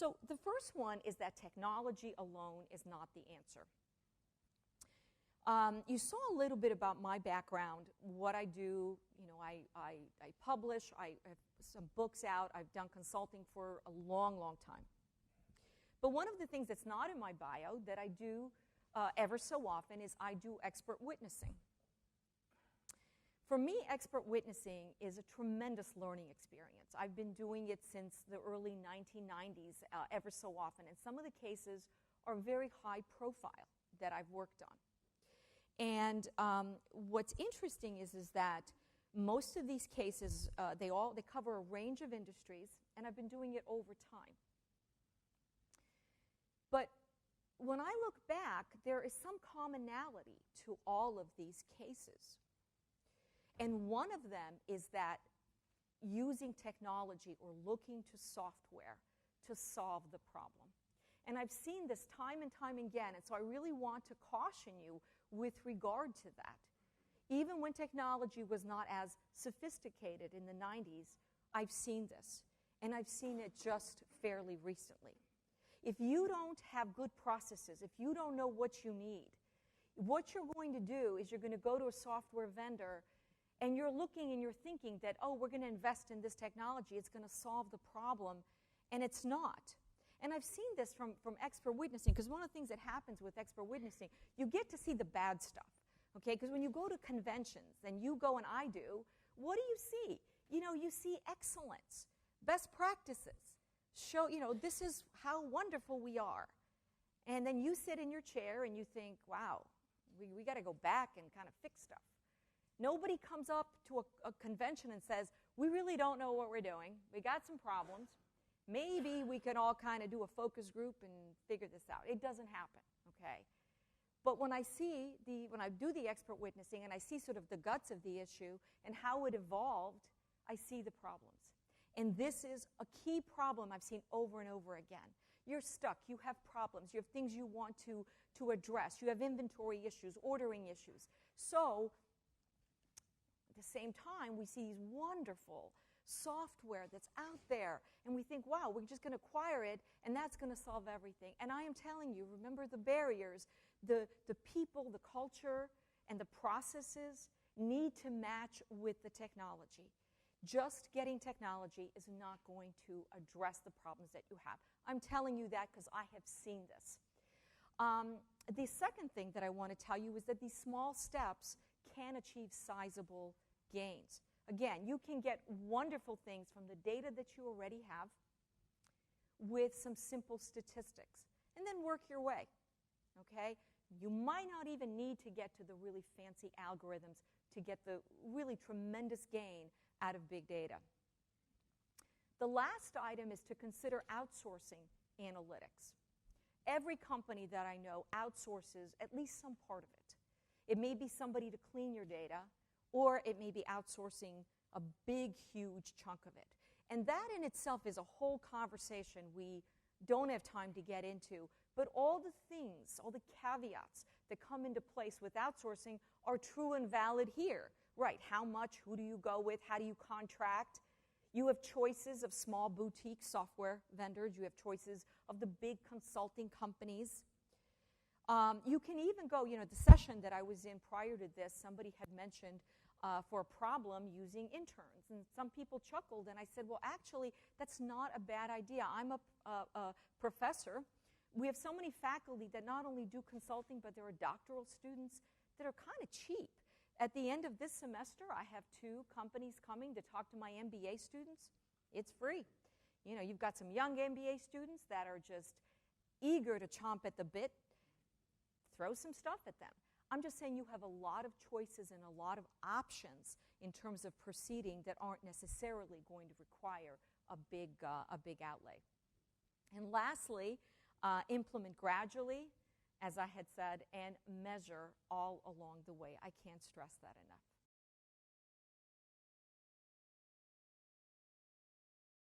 So the first one is that technology alone is not the answer. You saw a little bit about my background, what I do. You know, I publish, I have some books out, I've done consulting for a long, long time. But one of the things that's not in my bio that I do ever so often is I do expert witnessing. For me, expert witnessing is a tremendous learning experience. I've been doing it since the early 1990s ever so often, and some of the cases are very high profile that I've worked on. And what's interesting is that most of these cases, they cover a range of industries, and I've been doing it over time. But when I look back, there is some commonality to all of these cases. And one of them is that using technology or looking to software to solve the problem. And I've seen this time and time again, and so I really want to caution you with regard to that. Even when technology was not as sophisticated in the 90s, I've seen this, and I've seen it just fairly recently. If you don't have good processes, if you don't know what you need, what you're going to do is you're going to go to a software vendor and you're looking and you're thinking that, oh, we're going to invest in this technology, it's going to solve the problem, and it's not. And I've seen this from expert witnessing, because one of the things that happens with expert witnessing, you get to see the bad stuff, okay? Because when you go to conventions, and you go and I do, what do you see? You know, you see excellence, best practices, show, you know, this is how wonderful we are. And then you sit in your chair and you think, wow, we got to go back and kind of fix stuff. Nobody comes up to a convention and says, we really don't know what we're doing. We got some problems. Maybe we can all kind of do a focus group and figure this out. It doesn't happen, okay? But when I do the expert witnessing and I see sort of the guts of the issue and how it evolved, I see the problems. And this is a key problem I've seen over and over again. You're stuck. You have problems. You have things you want to address. You have inventory issues, ordering issues. So at the same time, we see these wonderful software that's out there, and we think, wow, we're just going to acquire it, and that's going to solve everything. And I am telling you, remember the barriers, the people, the culture, and the processes need to match with the technology. Just getting technology is not going to address the problems that you have. I'm telling you that because I have seen this. The second thing that I want to tell you is that these small steps can achieve sizable gains. Again, you can get wonderful things from the data that you already have with some simple statistics, and then work your way, okay? You might not even need to get to the really fancy algorithms to get the really tremendous gain out of big data. The last item is to consider outsourcing analytics. Every company that I know outsources at least some part of it. It may be somebody to clean your data, or it may be outsourcing a big, huge chunk of it. And that in itself is a whole conversation we don't have time to get into. But all the things, all the caveats that come into place with outsourcing are true and valid here. Right, how much, who do you go with, how do you contract? You have choices of small boutique software vendors. You have choices of the big consulting companies. You can even go, you know, the session that I was in prior to this, somebody had mentioned for a problem using interns. And some people chuckled, and I said, well, actually, that's not a bad idea. I'm a professor. We have so many faculty that not only do consulting, but there are doctoral students that are kind of cheap. At the end of this semester, I have 2 companies coming to talk to my MBA students. It's free. You know, you've got some young MBA students that are just eager to chomp at the bit. Throw some stuff at them. I'm just saying you have a lot of choices and a lot of options in terms of proceeding that aren't necessarily going to require a big outlay. And lastly, implement gradually, as I had said, and measure all along the way. I can't stress that enough.